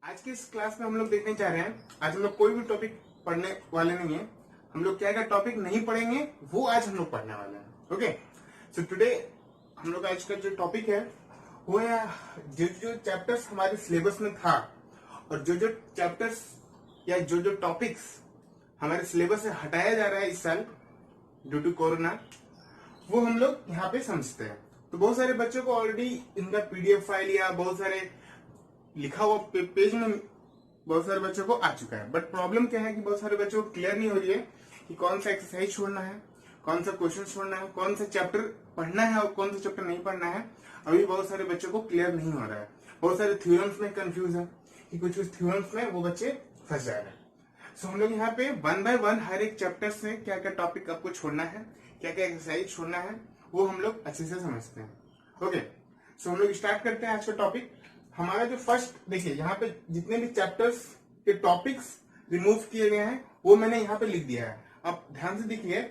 आज के इस क्लास में हम लोग देखने जा रहे हैं। आज हम लोग कोई भी टॉपिक पढ़ने वाले नहीं है। हम लोग क्या क्या टॉपिक नहीं पढ़ेंगे वो आज हम लोग पढ़ने वाले हैं। ओके, सो टुडे हम लोग आज का जो टॉपिक है वो है जो जो चैप्टर्स हमारे सिलेबस में था और जो जो चैप्टर्स या जो जो टॉपिक्स हमारे सिलेबस से हटाया जा रहा है इस साल ड्यू टू कोरोना, वो हम लोग यहाँ पे समझते हैं। तो बहुत सारे बच्चों को ऑलरेडी इनका पीडीएफ फाइल या बहुत सारे लिखा हुआ पेज में बहुत सारे बच्चों को आ चुका है। बट प्रॉब्लम क्या है कि बहुत सारे बच्चों को क्लियर नहीं हो रही है कि कौन सा एक्सरसाइज छोड़ना है, कौन सा क्वेश्चन छोड़ना है, कौन सा चैप्टर पढ़ना है और कौन सा चैप्टर नहीं पढ़ना है। अभी बहुत सारे बच्चों को क्लियर नहीं हो रहा है। बहुत सारे थ्योरम्स में कंफ्यूज है कि कुछ थ्योरम्स में वो बच्चे फंस जा रहे हैं। सो हम लोग यहाँ पे वन बाय वन हर एक चैप्टर से क्या क्या टॉपिक आपको छोड़ना है, क्या क्या एक्सरसाइज छोड़ना है, वो हम लोग अच्छे से समझते हैं। ओके, सो हम लोग स्टार्ट करते हैं आज का टॉपिक। हमारा जो फर्स्ट देखिए, यहाँ पे जितने भी चैप्टर्स के टॉपिक्स रिमूव किए गए हैं वो मैंने यहाँ पे लिख दिया है। आप ध्यान से देखिए,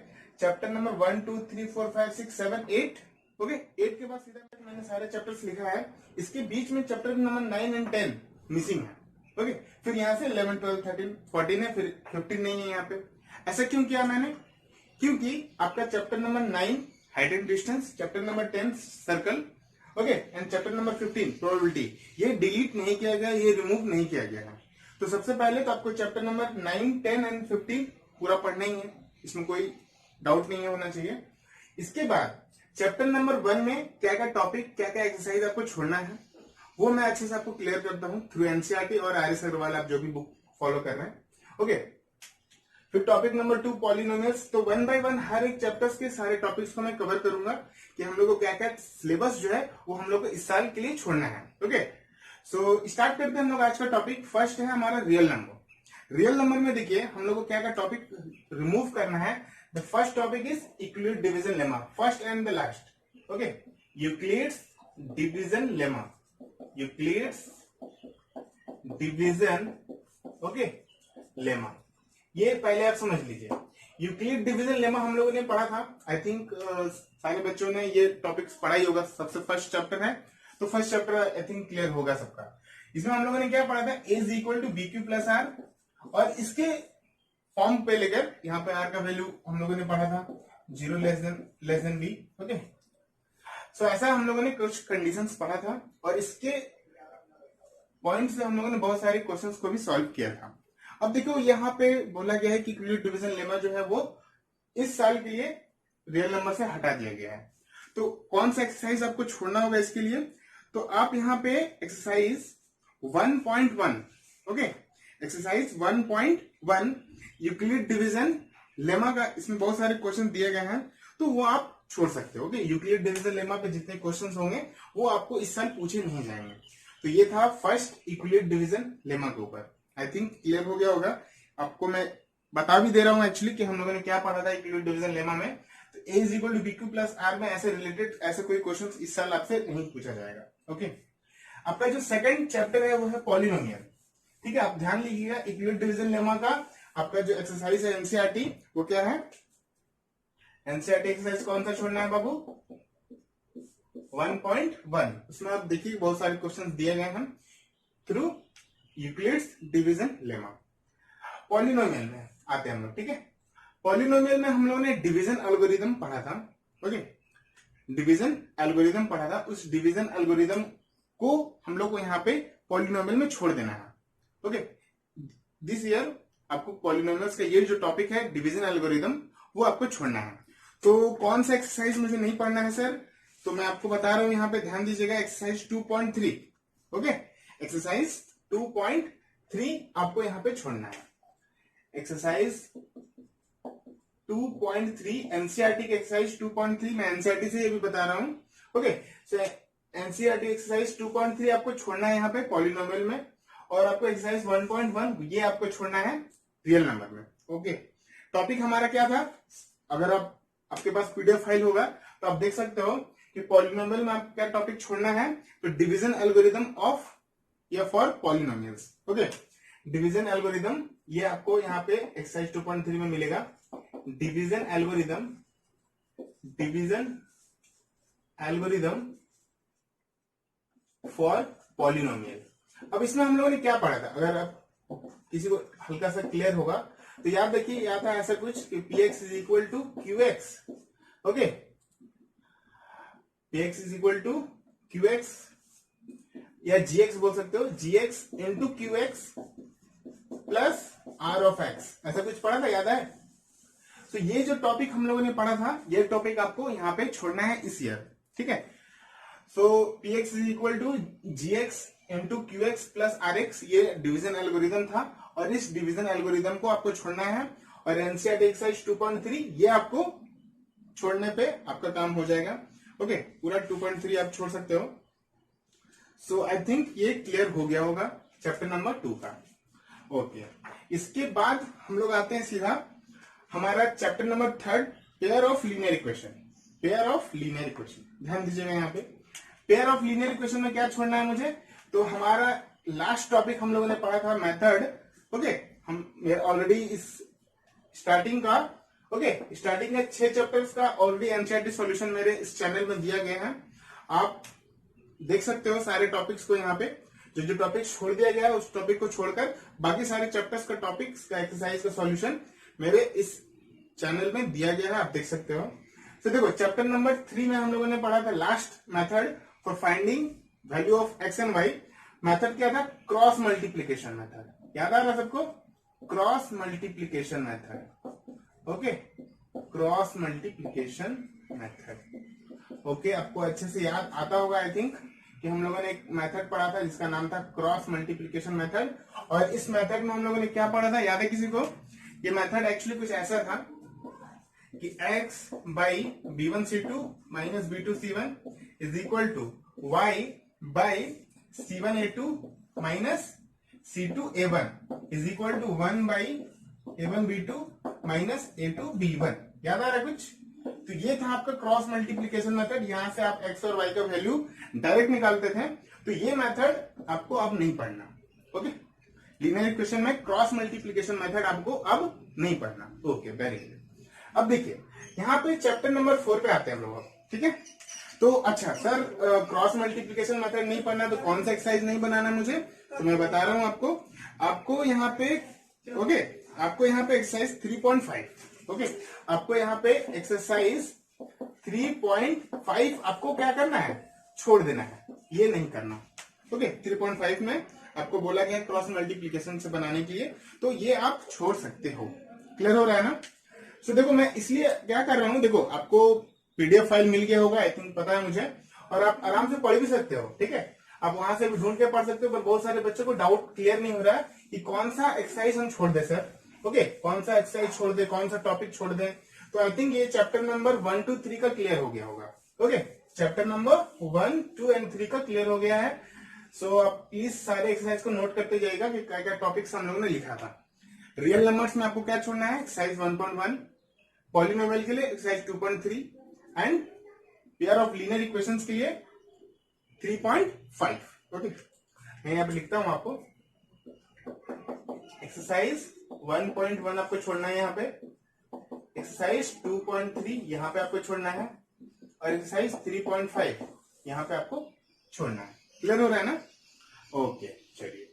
चैप्टर नंबर 1 2 3 4 5 6 7 8। ओके, 8 के बाद सीधा मैंने सारे चैप्टर्स लिखा है। इसके बीच में चैप्टर नंबर 9 एंड 10 मिसिंग है। ओके, फिर यहाँ से 11 12 13 14 है, फिर 15 नहीं है यहाँ पे। ऐसा क्यों किया मैंने? क्योंकि आपका chapter number 9 height and distance, chapter number 10 circle, okay, and chapter number 15 probability, ये डिलीट नहीं किया गया, ये रिमूव नहीं किया गया है। तो सबसे पहले तो आपको चैप्टर नंबर 9 10 एंड 15 पूरा पढ़ना ही है, इसमें कोई डाउट नहीं होना चाहिए। इसके बाद चैप्टर नंबर 1 में क्या क्या टॉपिक, क्या क्या एक्सरसाइज आपको छोड़ना है वो मैं अच्छे से आपको क्लियर करता हूँ थ्रू एनसीईआरटी और आर.एस. अग्रवाल, आप जो भी बुक फॉलो कर रहे हैं। ओके, फिर टॉपिक नंबर 2 पॉलिनोमियल्स। तो वन बाय वन हर एक चैप्टर्स के सारे टॉपिक्स को मैं कवर करूंगा कि हम लोग को क्या क्या सिलेबस जो है वो हम लोग को इस साल के लिए छोड़ना है। ओके, सो स्टार्ट करते हैं हम लोग आज का टॉपिक। फर्स्ट है हमारा रियल नंबर। रियल नंबर में देखिए हम लोग को क्या क्या टॉपिक रिमूव करना है। The first topic is Euclid division lemma, first and the last. Okay, Euclid's division lemma, Euclid's division, okay, lemma, ये पहले आप समझ लीजिए। यूक्लिड डिवीजन लेमा हम लोगों ने पढ़ा था। आई थिंक सारे बच्चों ने ये टॉपिक्स पढ़ा ही होगा। सबसे फर्स्ट चैप्टर है तो first chapter I think clear होगा सबका। इसमें हम लोगों ने क्या पढ़ा था, A is equal to B Q plus R, और इसके फॉर्म पे लेकर यहाँ पे आर का वैल्यू हम लोगों ने पढ़ा था 0 लेस देन बी। ओके, सो ऐसा हम लोगों ने कुछ कंडीशंस पढ़ा था और इसके पॉइंट से हम लोगों ने बहुत सारे क्वेश्चंस को भी सॉल्व किया था। अब देखो यहाँ पे बोला गया है कि यूक्लिड डिवीजन लेमा जो है वो इस साल के लिए रियल नंबर से हटा दिया गया है। तो कौन सा एक्सरसाइज आपको छोड़ना होगा इसके लिए? तो आप यहाँ पे exercise 1.1, okay, exercise 1.1 Euclid division lemma का, इसमें बहुत सारे क्वेश्चन दिए गए हैं तो वो आप छोड़ सकते हो। ओके, यूक्लिड डिवीजन लेमा पे जितने क्वेश्चन होंगे वो आपको इस साल पूछे नहीं जाएंगे। तो ये था फर्स्ट यूक्लिड डिवीजन लेमा के ऊपर। आई थिंक क्लियर हो गया होगा। आपको मैं बता भी दे रहा हूं एक्चुअली कि हम लोगों ने क्या पढ़ा था यूक्लिड डिवीजन लेमा में। तो A is equal to B Q plus R में ऐसे रिलेटेड ऐसे कोई क्वेश्चन इस साल आपसे नहीं पूछा जाएगा। ओके, आपका जो सेकंड चैप्टर है वो है पॉलिनोमियल। ठीक है, आप ध्यान लीजिएगा, यूक्लिड डिवीजन लेमा का आपका जो एक्सरसाइज है एनसीईआरटी वो क्या है? एनसीईआरटी एक्सरसाइज कौन सा छोड़ना है बाबू? 1.1। उसमें आप देखिए बहुत सारे क्वेश्चन दिए गए हैं through Euclid's division lemma. Polynomial में आते हैं हम लोग। ठीक है, पॉलिनोमियल में हम लोगों ने डिवीजन एल्गोरिथम पढ़ा था। ओके, डिवीजन एल्गोरिथम पढ़ा था। उस डिवीजन एल्गोरिथम को हम लोग को यहाँ पे पॉलिनोमियल में छोड़ देना है। ओके, दिस ईयर आपको पॉलिनोमियल्स का ये जो टॉपिक है डिवीजन एल्गोरिथम वो आपको छोड़ना है। तो कौन सा एक्सरसाइज मुझे नहीं पढ़ना है सर? तो मैं आपको बता रहा हूं, यहाँ पे ध्यान दीजिएगा, एक्सरसाइज 2.3। ओके, एक्सरसाइज 2.3 आपको यहाँ पे छोड़ना है। एक्सरसाइज 2.3 एनसीईआरटी के एक्सरसाइज 2.3 मैं एनसीईआरटी से ये भी बता रहा हूं। ओके, सो एनसीईआरटी एक्सरसाइज 2.3 आपको छोड़ना है यहाँ पे पॉलिनोमियल में, और आपको एक्सरसाइज 1.1 ये आपको छोड़ना है रियल नंबर में। ओके, टॉपिक हमारा क्या था? अगर आपके पास पीडीएफ फाइल होगा तो आप देख सकते हो कि पॉलिनोमियल में आपको क्या टॉपिक छोड़ना है। तो डिवीजन एल्गोरिथम ऑफ या for polynomials. Okay, division algorithm ये आपको यहाँ पे एक्सरसाइज 2.3 में मिलेगा। Division algorithm, division algorithm for polynomial. अब इसमें हम लोगों ने क्या पढ़ा था, अगर आप किसी को हल्का सा क्लियर होगा तो याद रखिए, याद था ऐसा कुछ कि px is equal to qx, okay, px is equal to qx या gx बोल सकते हो, gx into qx plus r of x, ऐसा कुछ पढ़ा था, याद है? तो ये जो टॉपिक हम लोगों ने पढ़ा था, ये टॉपिक आपको यहाँ पे छोड़ना है इस ईयर, ठीक है। So px is equal to gx into qx plus rx, ये डिवीजन एल्गोरिदम था और इस डिवीजन एल्गोरिदम को आपको छोड़ना है। और एनसीईआरटी एक्सरसाइज 2.3 ये आपको छोड़ने पे आपका काम हो जाएगा, ओके। पूरा 2.3 आप छोड़ सकते हो। सो आई थिंक ये क्लियर हो गया होगा चैप्टर नंबर 2 का, ओके। इसके बाद हम लोग आते हैं सीधा हमारा chapter number 3, pair of linear equation. Pair of linear equation, ध्यान दीजिएगा यहाँ पे, पेयर ऑफ लीनियर इक्वेशन में क्या छोड़ना है मुझे, तो हमारा लास्ट टॉपिक हम लोगों ने पढ़ा था मेथड, ओके। हम ऑलरेडी इस स्टार्टिंग का, ओके, स्टार्टिंग के 6 चैप्टर्स का ऑलरेडी एनसीईआरटी सॉल्यूशन मेरे इस चैनल में दिया गया है, आप देख सकते हो सारे टॉपिक्स को। यहाँ पे जो टॉपिक छोड़ दिया गया है उस टॉपिक को छोड़कर बाकी सारे चैप्टर्स का टॉपिक्स का एक्सरसाइज का सॉल्यूशन मेरे इस चैनल में दिया गया है, आप देख सकते हो। तो देखो चैप्टर नंबर 3 में हम लोगों ने पढ़ा था last method for finding value of X and Y. Method क्या था, क्रॉस मल्टीप्लीकेशन मेथड, याद आ रहा सबको, cross multiplication method, okay, cross multiplication method, okay. आपको अच्छे से याद आता होगा आई थिंक कि हम लोगों ने एक मेथड पढ़ा था जिसका नाम था क्रॉस मल्टीप्लीकेशन मेथड। और इस मेथड में हम लोगों ने क्या पढ़ा था, याद है किसी को? ये मेथड एक्चुअली कुछ ऐसा था कि x by b1c2 minus b2c1 is equal to y by c1a2 minus c2a1 is equal to 1 by a1b2 minus a2b1। याद आ रहा है कुछ? तो ये था आपका क्रॉस मल्टीप्लीकेशन मेथड, यहां से आप x और y का वैल्यू डायरेक्ट निकालते थे। तो ये मेथड आपको अब नहीं पढ़ना, ओके। लीनियर इक्वेशन में क्रॉस मल्टीप्लीकेशन मेथड आपको अब नहीं पढ़ना, ओके, वेरी गुड। अब देखिए यहाँ पे चैप्टर नंबर 4 पे आते हैं हम लोग, ठीक है। तो अच्छा सर, क्रॉस मल्टीप्लीकेशन मेथड नहीं पढ़ना तो कौन सा एक्सरसाइज नहीं बनाना मुझे, तो मैं बता रहा हूं आपको यहाँ पे, ओके, आपको यहाँ पे एक्सरसाइज 3.5, ओके, आपको यहाँ पे एक्सरसाइज 3.5 आपको क्या करना है, छोड़ देना है, ये नहीं करना, ओके। 3.5 में आपको बोला गया क्रॉस मल्टीप्लीकेशन से बनाने के लिए, तो ये आप छोड़ सकते हो। क्लियर हो रहा है ना? सो देखो मैं इसलिए क्या कर रहा हूं, देखो आपको पीडीएफ फाइल मिल गया होगा आई थिंक, पता है मुझे, और आप आराम से पढ़ भी सकते हो, ठीक है। आप वहां से भी ढूंढ के पढ़ सकते हो, पर बहुत सारे बच्चों को डाउट क्लियर नहीं हो रहा है कि कौन सा एक्सरसाइज हम छोड़ दे सर, ओके, कौन सा एक्सरसाइज छोड़ दे, कौन सा टॉपिक छोड़ दे। तो आई थिंक ये चैप्टर नंबर 1, 2, 3 का क्लियर हो गया होगा, ओके। चैप्टर नंबर 1, 2 एंड 3 का क्लियर हो गया है। सो आप प्लीज सारे एक्सरसाइज को नोट करते जाइएगा कि क्या क्या टॉपिक्स हम लोगों ने लिखा था। रियल नंबर्स में आपको क्या छोड़ना है, एक्सरसाइज 1.1, पॉलिनोमियल के लिए exercise 2.3 and pair of linear equations के लिए 3.5, ओके। मैं यहाँ पे लिखता हूं आपको, एक्सरसाइज 1.1 आपको छोड़ना है यहाँ पे, एक्सरसाइज 2.3 यहाँ पे आपको छोड़ना है, और एक्सरसाइज 3.5 यहाँ पे आपको छोड़ना है। क्लियर हो रहा है ना? ओके, चलिए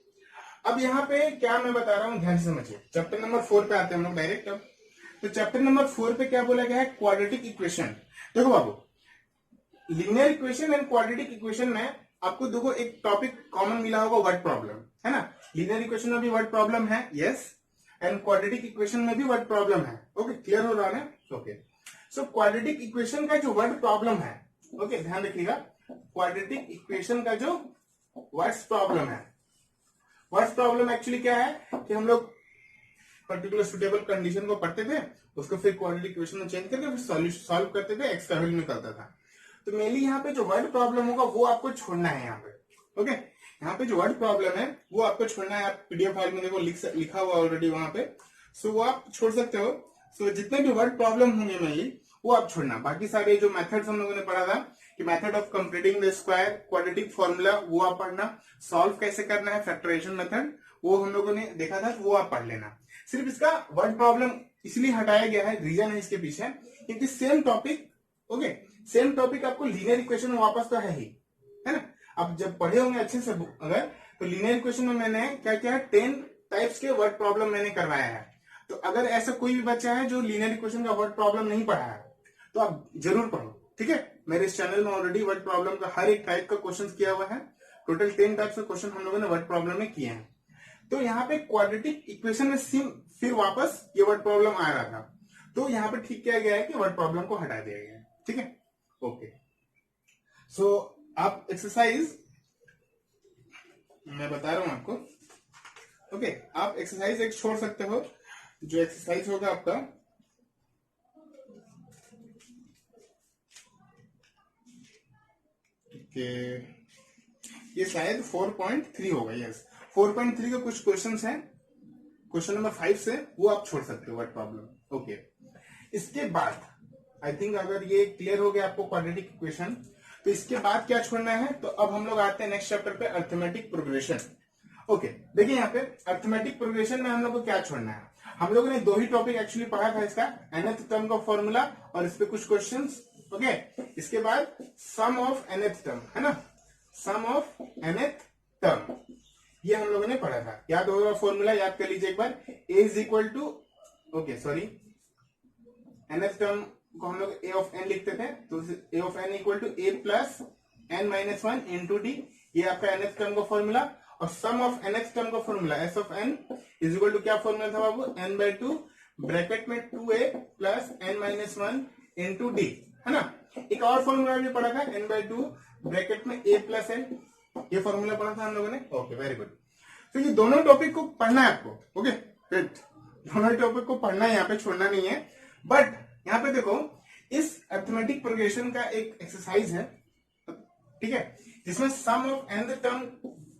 अब यहाँ पे क्या मैं बता रहा हूँ ध्यान से समझिए। चैप्टर नंबर 4 पे आते हैं हम लोग डायरेक्ट। अब तो चैप्टर नंबर 4 पे क्या बोला गया है, क्वाड्रेटिक इक्वेशन। देखो बाबू, linear equation and quadratic equation में आपको देखो एक टॉपिक कॉमन मिला होगा, वर्ड प्रॉब्लम, है ना। लीनियर इक्वेशन में भी वर्ड प्रॉब्लम है, यस, एंड क्वाड्रेटिक इक्वेशन में भी वर्ड प्रॉब्लम है, ओके। क्लियर हो रहा है? ओके। सो क्वाड्रेटिक इक्वेशन का जो वर्ड प्रॉब्लम है, ओके, ध्यान रखिएगा, क्वाड्रेटिक इक्वेशन का जो वर्ड्स प्रॉब्लम है, वर्ड्स प्रॉब्लम एक्चुअली क्या है कि हम लोग पर्टिकुलर सुटेबल कंडीशन को पढ़ते थे, उसको फिर क्वाड्रेटिक इक्वेशन में चेंज करके फिर सॉल्व करते थे, एक्स का वैल्यू निकलता था। तो मेनली यहाँ पे जो वर्ड प्रॉब्लम होगा वो आपको छोड़ना है यहाँ पे, ओके। यहाँ पे जो वर्ड प्रॉब्लम है वो आपको छोड़ना है। आप पीडीएफ फाइल में देखो लिखा हुआ ऑलरेडी वहां पे, सो वो आप छोड़ सकते हो। सो जितने भी वर्ड प्रॉब्लम होंगे मेनली वो आप छोड़ना। बाकी सारे जो मेथड्स हम लोगों ने पढ़ा था कि method of completing the square, quadratic formula, वो आप पढ़ना। सॉल्व कैसे करना है, फैक्टराइजेशन मेथड, वो हम लोगों ने देखा था, वो आप पढ़ लेना। सिर्फ इसका वर्ड प्रॉब्लम इसलिए हटाया गया है, रीजन है इसके पीछे, क्योंकि same topic, okay, same topic आपको लीनियर इक्वेशन वापस तो है ही, है ना। आप जब पढ़े होंगे अच्छे से अगर, तो लीनियर इक्वेशन में मैंने क्या क्या 10 टाइप्स के वर्ड प्रॉब्लम मैंने करवाया है। तो अगर ऐसा कोई भी बच्चा है जो लीनियर इक्वेशन का वर्ड प्रॉब्लम नहीं पढ़ा है तो आप जरूर पढ़ो, ठीक है। मेरे इस चैनल में ऑलरेडी वर्ड प्रॉब्लम का हर एक टाइप का क्वेश्चन किया हुआ है। टोटल 10 टाइप्स के क्वेश्चन हम लोगों ने वर्ड प्रॉब्लम में किए हैं। तो यहाँ पे क्वाड्रेटिक इक्वेशन में फिर वापस ये वर्ड प्रॉब्लम आ रहा था, तो यहाँ पे ठीक किया गया है कि वर्ड प्रॉब्लम को हटा दिया गया है, ठीक है। ओके, सो आप एक्सरसाइज मैं बता रहा हूं आपको। ओके, आप एक्सरसाइज एक छोड़ सकते हो। जो एक्सरसाइज होगा आपका ये शायद 4.3 होगा। यस, 4.3 का कुछ क्वेश्चंस हैं, क्वेश्चन नंबर 5 से, वो आप छोड़ सकते हो वर्ड प्रॉब्लम। ओके, इसके बाद आई थिंक अगर ये क्लियर हो गया आपको क्वाड्रेटिक इक्वेशन, तो इसके बाद क्या छोड़ना है। तो अब हम लोग आते हैं नेक्स्ट चैप्टर पे, अर्थमेटिक प्रोग्रेशन। ओके, देखिए यहाँ पे अर्थमेटिक प्रोग्रेशन में हम लोग को क्या छोड़ना है। हम लोगों ने 2 ही टॉपिक एक्चुअली पढ़ा था, इसका nth टर्म का फॉर्मूला और इस पे कुछ क्वेश्चंस। ओके, इसके बाद सम ऑफ nth टर्म, है ना, सम ऑफ nth टर्म, ये हम लोगों ने पढ़ा था। याद होगा फॉर्मूला, याद कर लीजिए एक बार। a is equal to, okay sorry, nth term को हम लोग a ऑफ n लिखते थे, तो a of n equal to a plus n minus 1 into D, ये आपका nth टर्म का फॉर्मूला। और सम ऑफ nth टर्म का formula s of n is equal to क्या फॉर्मूला था बाबू, n बाई 2 ब्रैकेट में 2a plus n minus 1 into D, है ना। एक और फॉर्मूला भी पढ़ा था, n बाई 2 ब्रैकेट में a प्लस n, ये फॉर्मूला पढ़ा था हम लोगों ने। Okay, very good. तो ये दोनों टॉपिक को पढ़ना है आपको। ओके, गुड, दोनों टॉपिक को पढ़ना है, यहाँ पे छोड़ना नहीं है। बट यहाँ पे देखो, इस अर्थमेटिक प्रोग्रेशन का एक एक्सरसाइज है, ठीक है, जिसमें सम ऑफ nth टर्म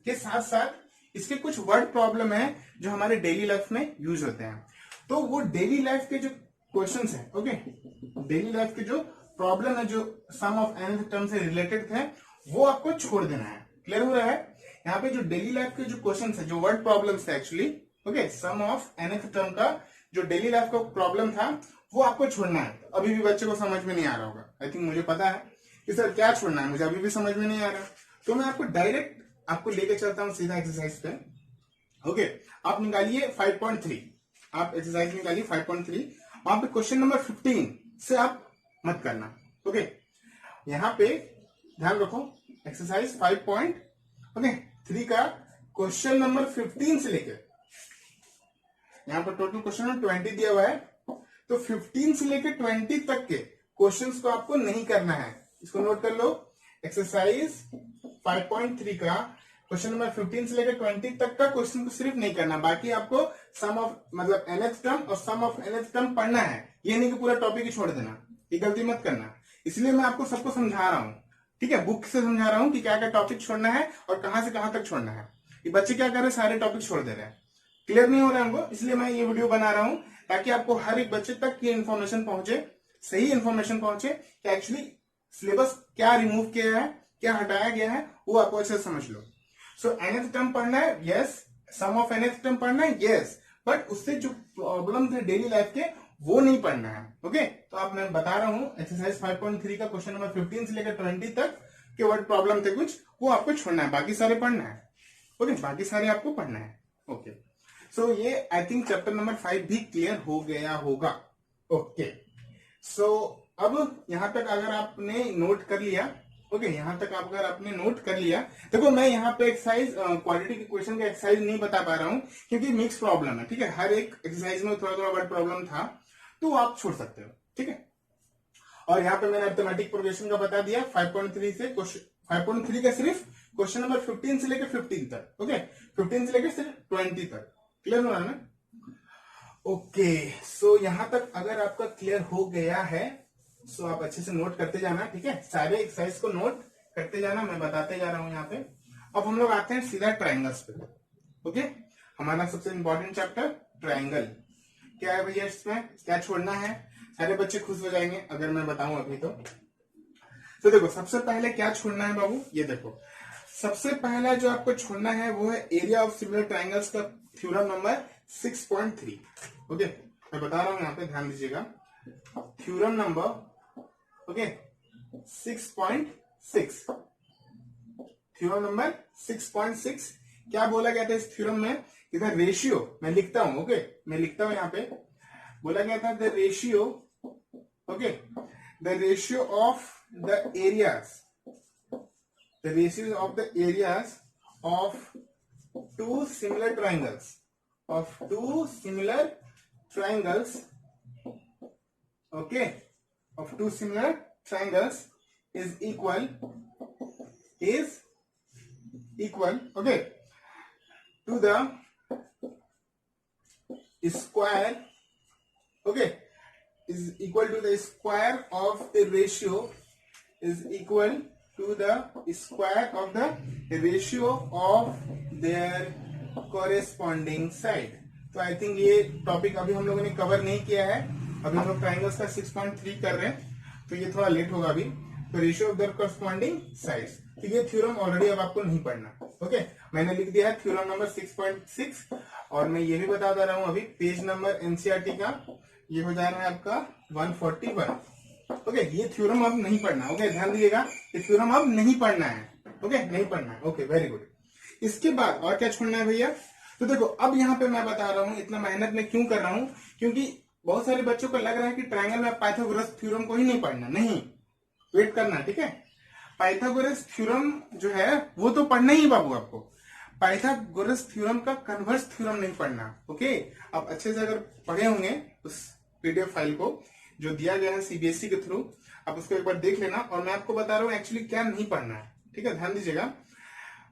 के साथ साथ इसके कुछ वर्ड प्रॉब्लम है जो हमारे डेली लाइफ में यूज होते हैं। तो वो डेली लाइफ के जो क्वेश्चंस हैं, ओके, डेली लाइफ के जो प्रॉब्लम है जो सम ऑफ nth टर्म से रिलेटेड थे, वो आपको छोड़ देना है। क्लियर हो रहा है। यहाँ पे जो डेली लाइफ के जो क्वेश्चंस है, जो वर्ड प्रॉब्लम्स थे actually, okay, some of nth term का जो डेली लाइफ का प्रॉब्लम था, वो आपको छोड़ना है। अभी भी बच्चे को समझ में नहीं आ रहा होगा, आई थिंक, मुझे पता है कि सर क्या छोड़ना है, मुझे अभी भी समझ में नहीं आ रहा। तो मैं आपको डायरेक्ट आपको लेके चलता हूं सीधा एक्सरसाइज पे। ओके, आप निकालिए 5.3, आप एक्सरसाइज निकालिए 5.3। वहां पे क्वेश्चन नंबर 15 से आप मत करना। ओके, यहाँ पे ध्यान रखो, एक्सरसाइज 5.3 का क्वेश्चन नंबर 15 से लेकर, यहाँ पर टोटल क्वेश्चन नंबर 20 दिया हुआ है, तो 15 से लेकर 20 तक के क्वेश्चंस को आपको नहीं करना है। इसको नोट कर लो, एक्सरसाइज 5.3 का क्वेश्चन नंबर 15 से लेकर 20 तक का क्वेश्चन को सिर्फ नहीं करना, बाकी आपको सम ऑफ मतलब nth टर्म और सम ऑफ nth टर्म पढ़ना है। ये नहीं कि पूरा टॉपिक ही छोड़ देना, ये गलती मत करना। इसलिए मैं आपको सबको समझा रहा हूँ, ठीक है, बुक से समझा रहा हूँ कि क्या क्या टॉपिक छोड़ना है और कहां से कहां तक छोड़ना है। ये बच्चे क्या कर रहे हैं, सारे टॉपिक छोड़ दे रहे हैं, क्लियर नहीं हो रहा है हमको, इसलिए मैं ये वीडियो बना रहा हूं ताकि आपको हर एक बच्चे तक ये इन्फॉर्मेशन पहुंचे, सही इन्फॉर्मेशन पहुंचे कि एक्चुअली सिलेबस क्या रिमूव किया है, क्या हटाया गया है, वो आपको अच्छे से समझ लो। सो nth टर्म पढ़ना है, yes, some of nth term पढ़ना है, यस, बट उससे जो प्रॉब्लम थे डेली लाइफ के, वो नहीं पढ़ना है। ओके, तो आप मैं बता रहा हूं एक्सरसाइज 5.3 का क्वेश्चन नंबर 15 से लेकर 20 तक के वर्ड प्रॉब्लम थे कुछ, वो आपको छोड़ना है, बाकी सारे पढ़ना है। ओके, बाकी सारे आपको पढ़ना है। ओके, सो ये आई थिंक चैप्टर नंबर 5 भी क्लियर हो गया होगा। ओके, सो अब यहां तक अगर आपने नोट कर लिया, ओके, यहां तक अगर आपने नोट कर लिया, देखो मैं यहाँ पे एक्सरसाइज क्वाड्रेटिक इक्वेशन का एक्सरसाइज नहीं बता पा रहा हूँ क्योंकि मिक्स प्रॉब्लम है, ठीक है, हर एक एक्सरसाइज में थोड़ा थोड़ा वर्ड प्रॉब्लम था, तो आप छोड़ सकते हो, ठीक है। और यहाँ पे मैंने अर्थमेटिक प्रोग्रेशन का बता दिया 5.3 से 5.3 का सिर्फ क्वेश्चन नंबर 15 से लेकर 15 तक, ओके, 15 से लेकर सिर्फ 20 तक, क्लियर हो रहा है ना। ओके, सो यहां तक अगर आपका क्लियर हो गया है, सो आप अच्छे से नोट करते जाना, ठीक है, सारे एक्सरसाइज को नोट करते जाना, मैं बताते जा रहा हूं यहाँ पे। अब हम लोग आते हैं सीधा ट्राइंगल्स पे। ओके, हमारा सबसे इंपॉर्टेंट चैप्टर ट्राइंगल क्या है भैया, इसमें क्या छोड़ना है, सारे बच्चे खुश हो जाएंगे अगर मैं बताऊं अभी। तो देखो, सबसे पहले क्या छोड़ना है बाबू, ये देखो, सबसे पहला जो आपको छोड़ना है वो है एरिया ऑफ सिमिलर ट्राइंगल्स का थ्योरम नंबर 6.3। ओके, मैं बता रहा हूं, यहाँ पे ध्यान दीजिएगा, theorem number, okay, 6.6, theorem number 6.6 क्या बोला गया था इस थ्योरम में? इधर रेशियो मैं लिखता हूं, ओके, मैं लिखता हूं यहाँ पे, बोला गया था the ratio, okay, the ratio of the areas, the ratio of the areas of two similar triangles, okay, of two similar triangles is equal, okay, to the square, okay, is equal to the square of the ratio, is equal to the square of the ratio of their corresponding side. तो I think ये topic अभी हम लोगों ने cover नहीं किया है, अभी हम लोग ट्राइंगल्स का 6.3 कर रहे हैं, तो ये थोड़ा लेट होगा अभी। तो ratio of their corresponding sides, तो ये थ्योरम ऑलरेडी अब आपको नहीं पढ़ना, ओके, मैंने लिख दिया है थ्योरम नंबर 6.6, और मैं ये भी बता दे रहा हूं अभी पेज नंबर एनसीईआरटी का ये हो जा रहा है आपका 141, ओके, ये थ्योरम अब नहीं पढ़ना, ओके, ध्यान दीजिएगा, ये थ्योरम अब नहीं पढ़ना है, ओके, नहीं पढ़ना है, ओके, वेरी गुड। इसके बाद और क्या छोड़ना है भैया? तो देखो अब यहाँ पे मैं बता रहा हूँ, इतना मेहनत मैं क्यों कर रहा हूँ, क्योंकि बहुत सारे बच्चों को लग रहा है कि ट्रायंगल में पाइथागोरस थ्योरम को ही नहीं पढ़ना, नहीं, वेट करना, ठीक है। पाइथागोरस थ्योरम जो है वो तो पढ़ना ही बाबू आपको, पाइथागोरस थ्योरम का कन्वर्स थ्योरम नहीं पढ़ना, ओके। आप अच्छे से अगर पढ़े होंगे उस पीडीएफ फाइल को जो दिया गया है सीबीएसई के थ्रू, आप उसको एक बार देख लेना, और मैं आपको बता रहा हूँ एक्चुअली क्या नहीं पढ़ना है, ठीक है, ध्यान दीजिएगा।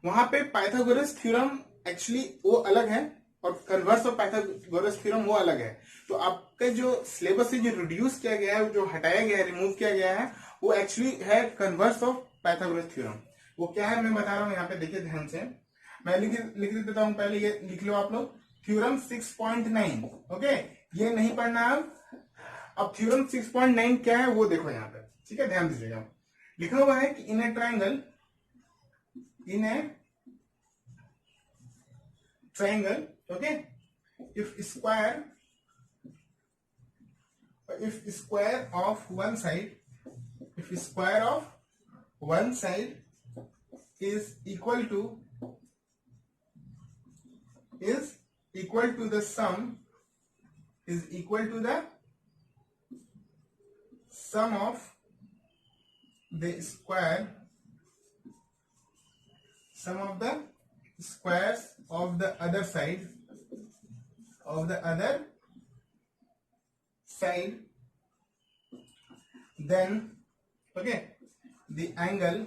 वहां पे पाइथागोरस थ्योरम एक्चुअली वो अलग है और कन्वर्स ऑफ पाइथागोरस थ्योरम वो अलग है। तो आपके जो सिलेबस से जो रिड्यूस किया गया है, जो हटाया गया है, रिमूव किया गया है, वो एक्चुअली है कन्वर्स ऑफ पाइथागोरस थ्योरम। वो क्या है मैं बता रहा हूँ, यहाँ पे देखिए ध्यान से, मैं लिख देता हूँ, पहले ये लिख लो आप लोग, थ्योरम 6.9, ओके, ये नहीं पढ़ना अब थ्योरम 6.9 क्या है वो देखो यहाँ पे, ठीक है, ध्यान दीजिएगा। लिखा हुआ है कि in a triangle, okay, if square of one side is equal to the sum of the squares of the other side, then okay, the angle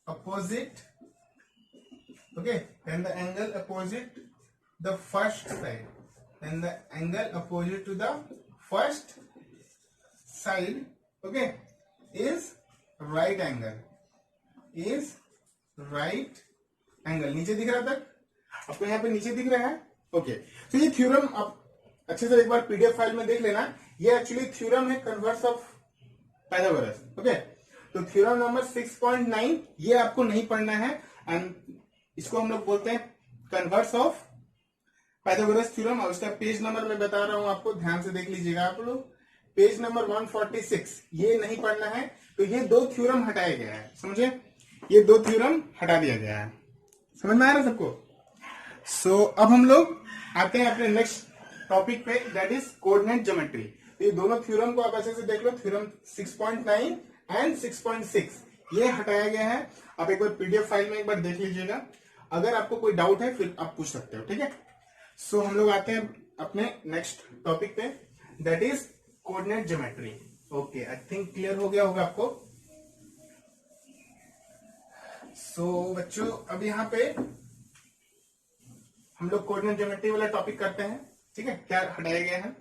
opposite, okay, then the angle opposite the first side, then the angle opposite to the first side, okay, is right angle, नीचे दिख रहा तक आपको, यहाँ पे नीचे दिख रहा है, ओके। तो ये थ्योरम आप अच्छे से एक बार पीडीएफ फाइल में देख लेना, ये एक्चुअली थ्योरम है कन्वर्स ऑफ पाइथागोरस, ओके। तो थ्योरम नंबर 6.9 ये आपको नहीं पढ़ना है, एंड इसको हम लोग बोलते हैं कन्वर्स ऑफ पाइथागोरस थ्योरम, और उसका पेज नंबर मैं बता रहा हूं आपको, ध्यान से देख लीजिएगा आप लोग, पेज नंबर 146, ये नहीं पढ़ना है। तो ये दो थ्योरम हटाया गया है, समझे, ये दो थ्योरम हटा दिया गया है, समझ में आ रहा है सबको? सो अब हम लोग आते हैं अपने नेक्स्ट टॉपिक पे, दैट इज कोऑर्डिनेट ज्योमेट्री। तो ये दोनों थ्योरम को आप अच्छे से देख लो, थ्योरम 6.9 एंड 6.6 ये हटाया गया है। आप एक बार पीडीएफ फाइल में एक बार देख लीजिएगा, अगर आपको कोई डाउट है फिर आप पूछ सकते हो, ठीक है। सो हम लोग आते हैं अपने नेक्स्ट टॉपिक पे, that is coordinate geometry. Okay, I think clear हो गया होगा आपको। सो बच्चों अब यहाँ पे हम लोग कोऑर्डिनेट ज्योमेट्री वाला टॉपिक करते हैं, ठीक है, क्या हटाया गया है।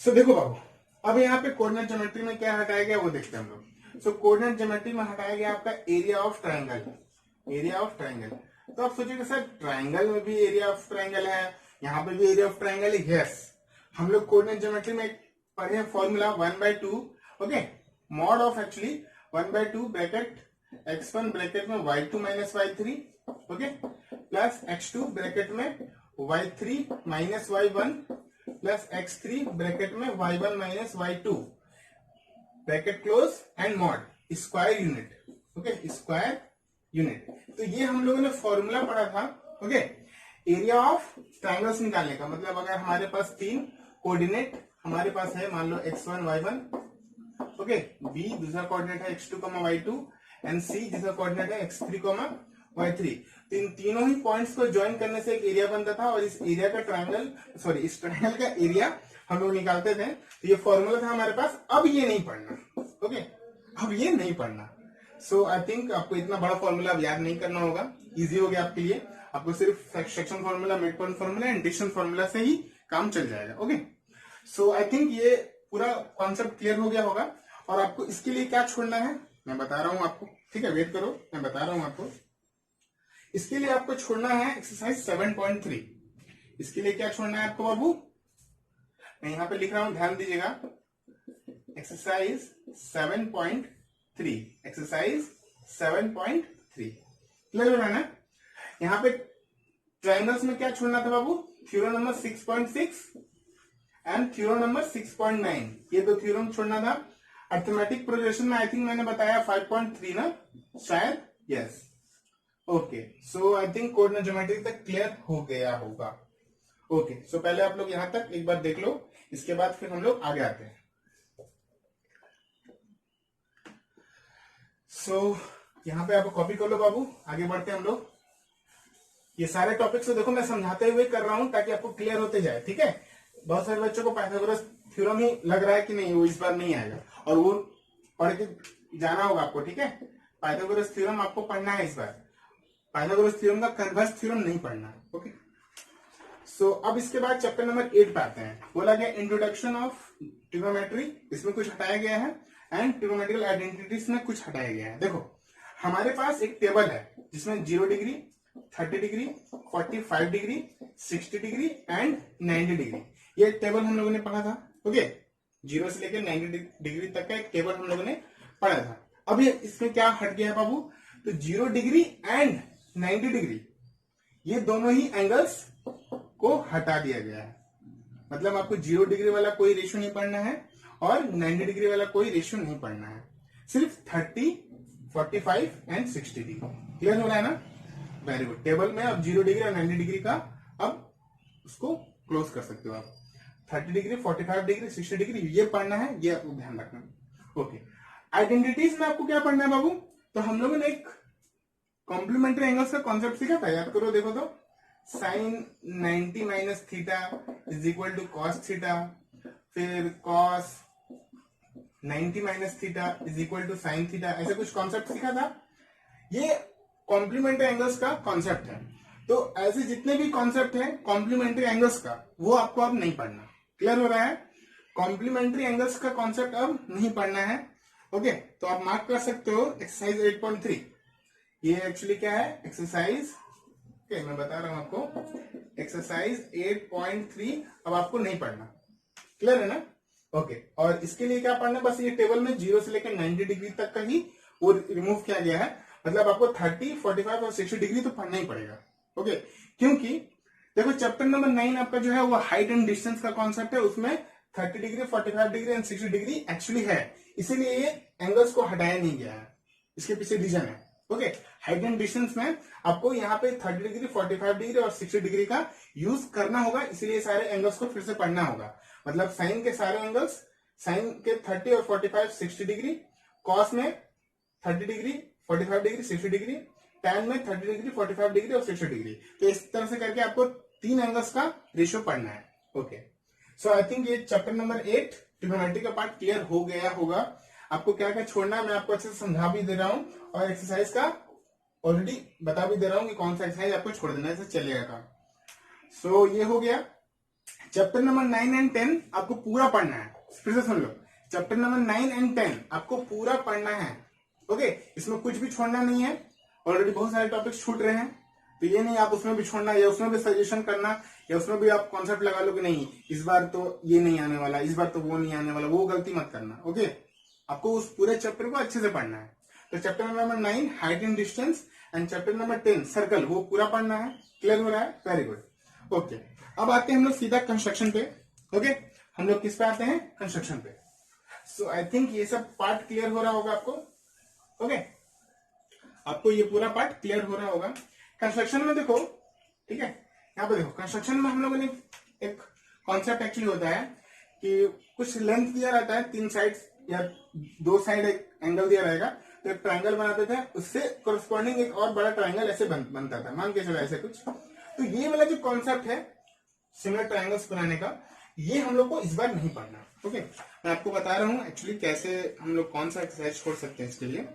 सो देखो बाबू, अब यहाँ पे कोऑर्डिनेट ज्योमेट्री में क्या हटाया गया वो देखते हैं हम लोग। सो कोऑर्डिनेट ज्योमेट्री में हटाया गया आपका एरिया ऑफ ट्रायंगल, तो आप सोचिए सर ट्रायंगल में भी एरिया ऑफ ट्रायंगल है, यहाँ पे भी एरिया ऑफ ट्रायंगल है। यस, हम लोग कोऑर्डिनेट ज्योमेट्री में पढ़े हैं formula 1/2, okay, mod of actually 1/2 bracket x1 bracket में y2 minus y3, okay, plus x2 bracket में y3 minus y1 plus x3 bracket में y1 minus y2 bracket close and mod square unit, okay, square unit. तो ये हम लोगों ने formula पढ़ा था, ओके, एरिया ऑफ ट्राइंगल्स निकालने का। मतलब अगर हमारे पास तीन कोऑर्डिनेट हमारे पास है, मान लो x1 y1, ओके, b दूसरा कोऑर्डिनेट है x2 y2 एंड c दूसरा कोऑर्डिनेट है x3 y3। तो इन तीनों ही पॉइंट्स को ज्वाइन करने से एक एरिया बनता था और इस एरिया का ट्रायंगल, सॉरी इस ट्रायंगल का एरिया हम लोग निकालते थे। तो ये फॉर्मूला था हमारे पास। अब ये नहीं पढ़ना, ओके, अब ये नहीं पढ़ना। सो आई थिंक आपको इतना बड़ा फॉर्मूला अब याद नहीं करना होगा, इजी हो गया आपके लिए। आपको सिर्फ section formula, mid point formula and distance formula से ही काम चल जाएगा, ओके। सो आई थिंक ये पूरा कॉन्सेप्ट क्लियर हो गया होगा। और आपको इसके लिए क्या छोड़ना है मैं बता रहा हूं आपको, ठीक है, वेट करो, मैं बता रहा हूं आपको। इसके लिए आपको छोड़ना है एक्सरसाइज 7.3। इसके लिए क्या छोड़ना है आपको बाबू, मैं यहां पे लिख रहा हूं, ध्यान दीजिएगा। एक्सरसाइज 7.3, एक्सरसाइज 7.3 क्लियर हो रहा है ना। यहां पे ट्राइंगल्स में क्या छोड़ना था बाबू, theorem number 6.6 and theorem number 6.9, ये दो थ्योरम छोड़ना था। अर्थमेटिक प्रोजेक्शन में आई थिंक मैंने बताया 5.3 ना शायद, yes, okay. So I think coordinate geometry तक क्लियर हो गया होगा, ओके। सो पहले आप लोग यहां तक एक बार देख लो, इसके बाद फिर हम लोग आगे आते हैं। सो यहां पे आप कॉपी कर लो बाबू, आगे बढ़ते हैं हम लोग। ये सारे टॉपिक्स देखो मैं समझाते हुए कर रहा हूं ताकि आपको क्लियर होते जाए, ठीक है। बहुत सारे बच्चों को पाइथागोरस थ्योरम ही लग रहा है कि नहीं, वो इस बार नहीं आएगा और वो पढ़ के जाना होगा आपको, ठीक है। पाइथागोरस थ्योरम आपको पढ़ना है इस बार, पाइथागोरस थ्योरम का कन्वर्स थ्योरम नहीं पढ़ना, ओके। सो अब इसके बाद चैप्टर नंबर 8 पे आते हैं। बोला गया इंट्रोडक्शन ऑफ ट्रिग्नोमेट्री, इसमें कुछ हटाया गया है, एंड ट्रिग्नोमेट्रिकल आइडेंटिटीज में कुछ हटाया गया है। देखो हमारे पास एक टेबल है जिसमें 0 degree, 30 degree, 45 degree, 60 degree and 90 degree, ये टेबल हम लोगों ने पढ़ा था, ओके। 0 से लेकर 90 डिग्री तक का एक टेबल हम लोगों ने पढ़ा था। अब ये इसमें क्या हट गया है बाबू, तो 0 डिग्री एंड 90 डिग्री ये दोनों ही एंगल्स को हटा दिया गया है। मतलब आपको 0 डिग्री वाला कोई रेशियो नहीं पढ़ना है और 90 डिग्री वाला कोई रेशियो नहीं पढ़ना है, सिर्फ 30, 45 एंड 60 डिग्री। क्लियर हो रहा है ना, वेरी गुड। टेबल में अब 0 डिग्री और 90 डिग्री का अब उसको क्लोज कर सकते हो आप। 30 डिग्री, 45 डिग्री, 60 डिग्री ये पढ़ना है, ये आपको ध्यान रखना, ओके। आइडेंटिटीज में आपको क्या पढ़ना है बाबू, तो हम लोगों ने एक कॉम्प्लीमेंट्री एंगल्स का कॉन्सेप्ट सीखा था, याद करो, देखो तो, sine 90 minus theta is equal to cos theta, फिर cos 90 minus theta is equal to sine theta, ऐसे कुछ कॉन्सेप्ट सीखा था। ये कॉम्प्लीमेंट्री एंगल्स का कॉन्सेप्ट है। तो ऐसे जितने भी कॉन्सेप्ट है कॉम्प्लीमेंट्री एंगल्स का, वो आपको अब नहीं पढ़ना। क्लियर हो रहा है, कॉम्प्लीमेंट्री एंगल्स का कॉन्सेप्ट अब नहीं पढ़ना है, ओके। तो आप मार्क कर सकते हो एक्सरसाइज 8.3, ये एक्चुअली क्या है, एक्सरसाइज, ओके, मैं बता रहा हूं आपको, एक्सरसाइज 8.3 अब आपको नहीं पढ़ना। क्लियर है ना, ओके। और इसके लिए क्या पढ़ना, बस ये टेबल में 0 से लेकर 90 डिग्री तक का ही वो रिमूव किया गया है। मतलब आपको 30, 45 और 60 डिग्री तो पढ़ना ही पड़ेगा, ओके। क्योंकि देखो चैप्टर नंबर 9 आपका जो है वो हाइट एंड डिस्टेंस का कॉन्सेप्ट है, उसमें 30 degree, 45 degree and 60 degree actually है, इसीलिए ये एंगल्स को हटाया नहीं गया है, इसके पीछे रीजन है, ओके। हाइट एंड डिस्टेंस में आपको यहाँ पे 30 डिग्री, 45 डिग्री और 60 डिग्री का यूज करना होगा, इसलिए सारे एंगल्स को फिर से पढ़ना होगा। मतलब साइन के सारे एंगल्स, साइन के 30 और 45, 60 डिग्री, कॉस में 30 डिग्री, 45 डिग्री, 60 डिग्री, टैन में 30 डिग्री, 45 डिग्री और 60 डिग्री। तो इस तरह से करके आपको 3 एंगल्स का रेशियो पढ़ना है, ओके। सो आई थिंक ये चैप्टर नंबर 8 ट्रिग्नोमेट्री का पार्ट क्लियर हो गया होगा। आपको क्या क्या छोड़ना है मैं आपको अच्छे से समझा भी दे रहा हूं और एक्सरसाइज का ऑलरेडी बता भी दे रहा हूं कि कौन सा एक्सरसाइज आपको छोड़ देना है, ऐसे चलेगा काम। सो ये हो गया चैप्टर नंबर 9 एंड 10 आपको पूरा पढ़ना है। फिर से सुन लो, चैप्टर नंबर 9 एंड 10 आपको पूरा पढ़ना है, ओके। इसमें कुछ भी छोड़ना नहीं है, ऑलरेडी बहुत सारे टॉपिक्स छूट रहे हैं, तो ये नहीं आप उसमें भी छोड़ना या उसमें भी सजेशन करना या उसमें भी आप कॉन्सेप्ट लगा लो कि नहीं इस बार तो ये नहीं आने वाला, इस बार तो वो नहीं आने वाला, वो गलती मत करना, ओके। आपको उस पूरे चैप्टर को अच्छे से पढ़ना है। तो chapter number 9 height and distance and chapter number 10 circle, वो पूरा पढ़ना है। क्लियर हो रहा है, वेरी गुड, ओके। अब आते हैं हम लोग सीधा कंस्ट्रक्शन पे, ओके। हम लोग किस पे आते हैं, कंस्ट्रक्शन पे। सो आई थिंक ये सब पार्ट क्लियर हो रहा होगा आपको, ओके। आपको ये पूरा पार्ट क्लियर हो रहा होगा। कंस्ट्रक्शन में देखो, ठीक है, यहाँ पे देखो कंस्ट्रक्शन में हम लोगों ने एक कॉन्सेप्ट एक्चुअली होता है कि कुछ लेंथ दिया रहता है, 3 साइड या 2 साइड एक एंगल दिया रहेगा, तो एक ट्रायंगल बनाते थे, उससे कोरस्पॉन्डिंग एक और बड़ा ट्रायंगल ऐसे बनता था, मान के चलो ऐसे कुछ। तो ये वाला जो कॉन्सेप्ट है सिमिलर ट्रायंगल्स बनाने का, ये हम लोग को इस बार नहीं पढ़ना। ओके, मैं आपको बता रहा हूँ एक्चुअली कैसे हम लोग कौन सा एक्सरसाइज छोड़ सकते हैं इसके लिए।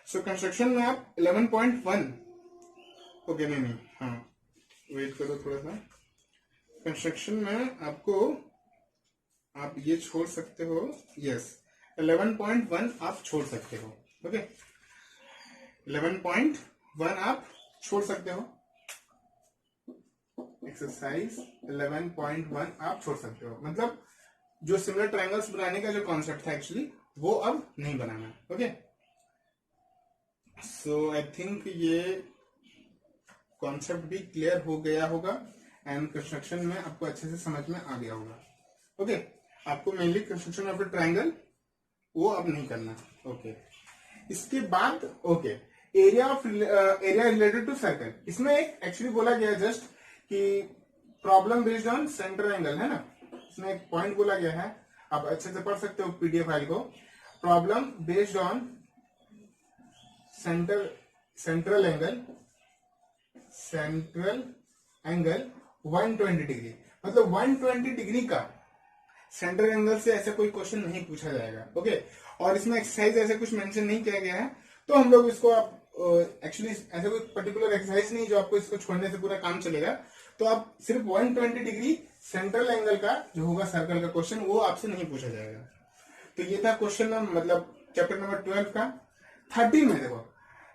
सो कंस्ट्रक्शन में आप 11.1, ओके नहीं, हाँ वेट करो थोड़ा सा। कंस्ट्रक्शन में आपको आप ये छोड़ सकते हो, यस 11.1 आप छोड़ सकते हो। ओके, 11.1 आप छोड़ सकते हो, एक्सरसाइज 11.1 आप छोड़ सकते हो, मतलब जो सिमिलर ट्रायंगल्स बनाने का जो कॉन्सेप्ट था एक्चुअली वो अब नहीं बनाना। ओके, सो आई थिंक ये कॉन्सेप्ट भी क्लियर हो गया होगा एंड कंस्ट्रक्शन में आपको अच्छे से समझ में आ गया होगा। ओके, आपको मेनली कंस्ट्रक्शन ऑफ ट्रायंगल वो अब नहीं करना। ओके, इसके बाद okay area related to circle, इसमें एक एक्चुअली बोला गया जस्ट कि problem based on centre angle है ना, इसमें एक पॉइंट बोला गया है, आप अच्छे से पढ़ सकते हो पीडीएफ फाइल को। Problem based on central angle 120 degree, मतलब 120 डिग्री का सेंट्रल एंगल से ऐसा कोई क्वेश्चन नहीं पूछा जाएगा। ओके, और इसमें एक्सरसाइज ऐसे कुछ मेंशन नहीं किया गया है, तो हम लोग इसको आप एक्चुअली ऐसा कोई पर्टिकुलर एक्सरसाइज नहीं जो आपको इसको छोड़ने से पूरा काम चलेगा, तो आप सिर्फ 120 डिग्री सेंट्रल एंगल का जो होगा सर्कल का क्वेश्चन वो आपसे नहीं पूछा जाएगा। तो ये था क्वेश्चन मतलब चैप्टर नंबर 12 का। 13 में देखो,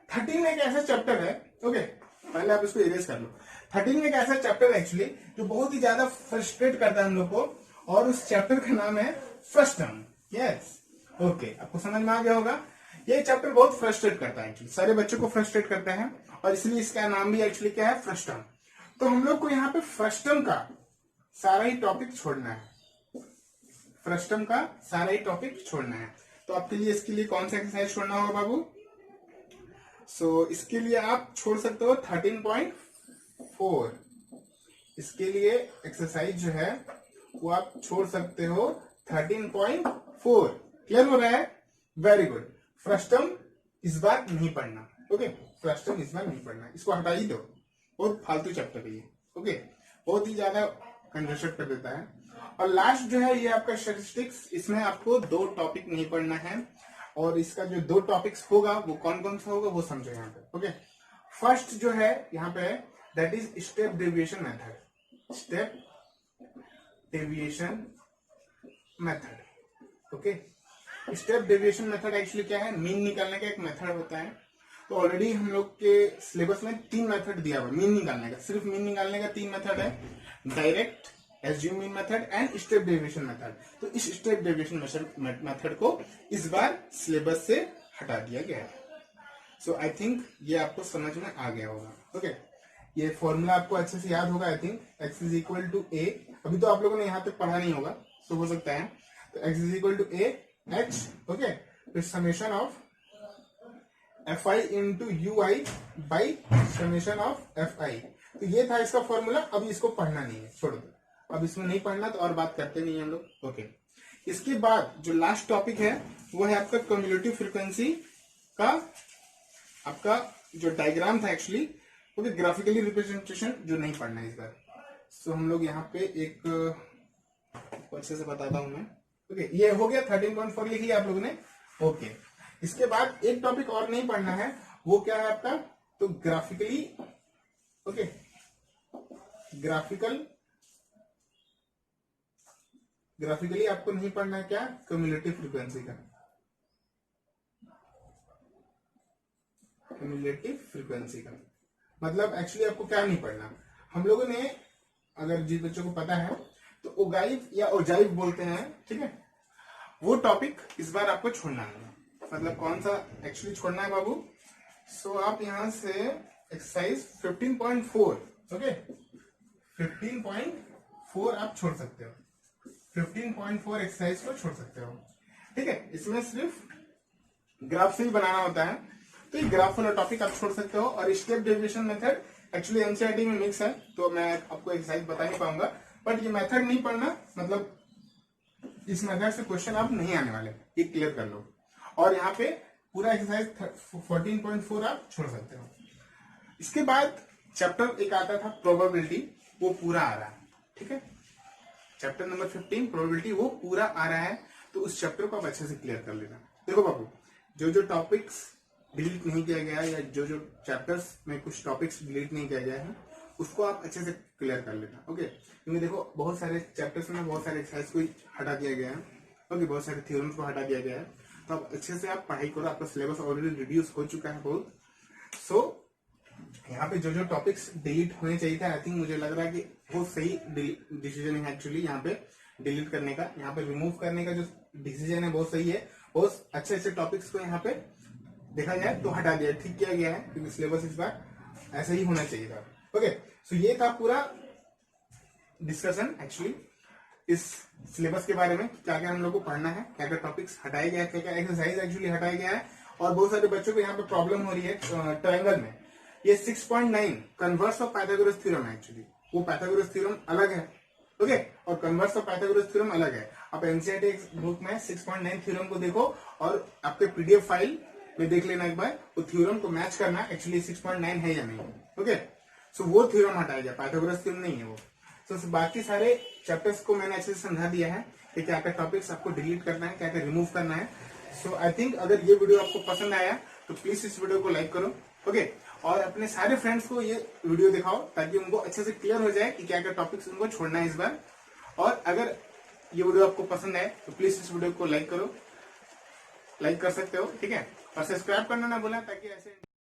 13 में एक ऐसा चैप्टर है, ओके पहले आप इसको इरेज कर लो। 13 में एक ऐसा चैप्टर है एक्चुअली जो बहुत ही ज्यादा फ्रस्ट्रेट करता है हम लोग को, और उस चैप्टर का नाम है फर्स्ट टर्म। यस, ओके, आपको समझ में आ गया होगा। ये चैप्टर बहुत फ्रस्ट्रेट करता है एक्चुअली, सारे बच्चों को फ्रस्ट्रेट करता है, और इसलिए इसका नाम भी एक्चुअली क्या है, फर्स्ट टर्म। तो हम लोग को यहाँ पे फर्स्ट टर्म का सारा ही टॉपिक छोड़ना है, फर्स्ट टर्म का सारा ही टॉपिक छोड़ना है। तो आपके लिए इसके लिए कौन सा एक्सरसाइज छोड़ना होगा बाबू? सो इसके लिए आप छोड़ सकते हो 13.4, इसके लिए एक्सरसाइज जो है वो आप छोड़ सकते हो 13.4। क्लियर हो रहा है? Very good. फर्स्ट टर्म इस बार नहीं पढ़ना। ओके, फर्स्ट टर्म इस बार नहीं पढ़ना, इसको हटा ही दो, बहुत फालतू चैप्टर है ये। ओके, बहुत ही ज्यादा कंजस्टेड कर देता है। और लास्ट जो है ये आपका स्टैटिस्टिक्स, इसमें आपको 2 टॉपिक नहीं पढ़ना है, और इसका जो 2 टॉपिक्स होगा वो कौन कौन सा होगा वो समझो यहाँ पे। ओके, फर्स्ट जो है यहाँ पे that is step deviation method, step deviation method. Okay, step deviation method actually क्या है, मीन निकालने का एक मेथड होता है। तो ऑलरेडी हम लोग के सिलेबस में 3 मेथड दिया हुआ मीन निकालने का, सिर्फ मीन निकालने का 3 मेथड है, direct, SGM mean method and step deviation method. तो इस स्टेप डेविएशन मेथड को इस बार सिलेबस से हटा दिया गया है। सो आई थिंक ये आपको समझ में आ गया होगा। ओके, ये फॉर्मूला आपको अच्छे से याद होगा। I think x is equal to A, अभी तो आप लोगों ने यहाँ तक पढ़ा नहीं होगा, तो हो सकता है। तो x is equal to A H, okay, फिर summation of F I into U I by summation of F I. तो ये था इसका फॉर्मूला। अभी इसको पढ़ना नहीं है, छोड़ दो, अब इसमें नहीं पढ़ना, तो और बात करते नहीं हम लोग। ओके, इसके बाद जो लास्ट टॉपिक है वो है आपका क्यूमुलेटिव फ्रीक्वेंसी का आपका जो डायग्राम था एक्चुअली, ओके, ग्राफिकली रिप्रेजेंटेशन जो नहीं पढ़ना है इस बार। सो हम लोग यहाँ पे एक अच्छे से बताता हूं मैं। ओके, ये हो गया 13.4 लिख लिया आप लोगों ने। ओके, इसके बाद एक टॉपिक और नहीं पढ़ना है, वो क्या है आपका, तो ग्राफिकली, ओके, ग्राफिकली आपको नहीं पढ़ना है क्या, क्यूमुलेटिव फ्रीक्वेंसी का, क्यूमुलेटिव फ्रीक्वेंसी का मतलब एक्चुअली आपको क्या नहीं पढ़ना। हम लोगों ने, अगर जिस बच्चों को पता है तो ओगाइव या ओजाइव बोलते हैं, ठीक है, वो टॉपिक इस बार आपको छोड़ना है। मतलब कौन सा एक्चुअली छोड़ना है बाबू? सो आप यहां से एक्सरसाइज 15.4, ओके, 15.4 आप छोड़ सकते हो, 15.4 एक्सरसाइज को छोड़ सकते हो। ठीक है, इसमें सिर्फ ग्राफ से ही बनाना होता है, तो ये ग्राफ वाला टॉपिक आप छोड़ सकते हो। और step derivation method actually NCERT में मिक्स है, तो मैं आपको एक्सरसाइज बता नहीं पाऊंगा, बट ये मेथड नहीं पढ़ना, मतलब इस मेथड से क्वेश्चन आप नहीं आने वाले, ये क्लियर कर लो। और यहाँ पे पूरा एक्सरसाइज 14.4 आप छोड़ सकते हो। इसके बाद चैप्टर एक आता था प्रोबेबिलिटी, वो पूरा आ रहा है, ठीक है। चैप्टर नंबर 15 प्रोबेबिलिटी वो पूरा आ रहा है, तो उस चैप्टर को आप अच्छे से क्लियर कर लेना। देखो बाबू, जो जो टॉपिक्स डिलीट नहीं किया गया है या जो जो चैप्टर्स में कुछ टॉपिक्स डिलीट नहीं किया गया है उसको आप अच्छे से क्लियर कर लेना, ओके। क्योंकि देखो बहुत सारे चैप्टर्स में बहुत सारे एक्सरसाइज को हटा दिया गया है, ओके, बहुत सारे थ्योरम्स को हटा दिया गया है, तो आप अच्छे से आप पढ़ाई करो। आपका सिलेबस ऑलरेडी रिड्यूस हो चुका है बहुत। सो यहाँ पे जो जो टॉपिक्स डिलीट होने चाहिए थे, आई थिंक मुझे लग रहा है कि बहुत सही डिसीजन है एक्चुअली यहाँ पे डिलीट करने का, यहाँ पे रिमूव करने का जो डिसीजन है बहुत सही है। बहुत अच्छे अच्छे टॉपिक्स को यहाँ पे देखा जाए तो हटा दिया, ठीक किया गया है, क्योंकि सिलेबस इस बार ऐसा ही होना चाहिए था, ओके। सो ये था पूरा डिस्कशन एक्चुअली इस सिलेबस के बारे में, क्या क्या हम लोग को पढ़ना है, क्या क्या टॉपिक्स हटाया गया है, क्या क्या एक्सरसाइज एक्चुअली हटाया गया है। और बहुत सारे बच्चों को यहाँ पे प्रॉब्लम हो रही है ट्रायंगल में। ये 6.9 कन्वर्स ऑफ पाइथागोरस थ्योरम है एक्चुअली, वो पाइथागोरस थ्योरम अलग है, ओके, और कन्वर्स ऑफ पाइथागोरस थ्योरम अलग है। आप एनसीईआरटी बुक में 6.9 थ्योरम को देखो और आपके पीडीएफ फाइल में देख लेना एक बार, वो थ्योरम को मैच करना एक्चुअली 6.9 है या नहीं, ओके। सो वो थ्योरम हटाया गया, पाइथागोरस थ्योरम नहीं है वो। सो बाकी सारे चैप्टर्स को मैंने अच्छे से समझा दिया है कि क्या क्या टॉपिक्स आपको डिलीट करना है, क्या क्या रिमूव करना है। सो आई थिंक अगर ये वीडियो आपको पसंद आया तो प्लीज इस वीडियो को लाइक करो, ओके, और अपने सारे फ्रेंड्स को ये वीडियो दिखाओ ताकि उनको अच्छे से क्लियर हो जाए कि क्या क्या टॉपिक्स उनको छोड़ना है इस बार। और अगर ये वीडियो आपको पसंद आए तो प्लीज इस वीडियो को लाइक करो, लाइक कर सकते हो, ठीक है, और सब्सक्राइब करना ना भूलें ताकि ऐसे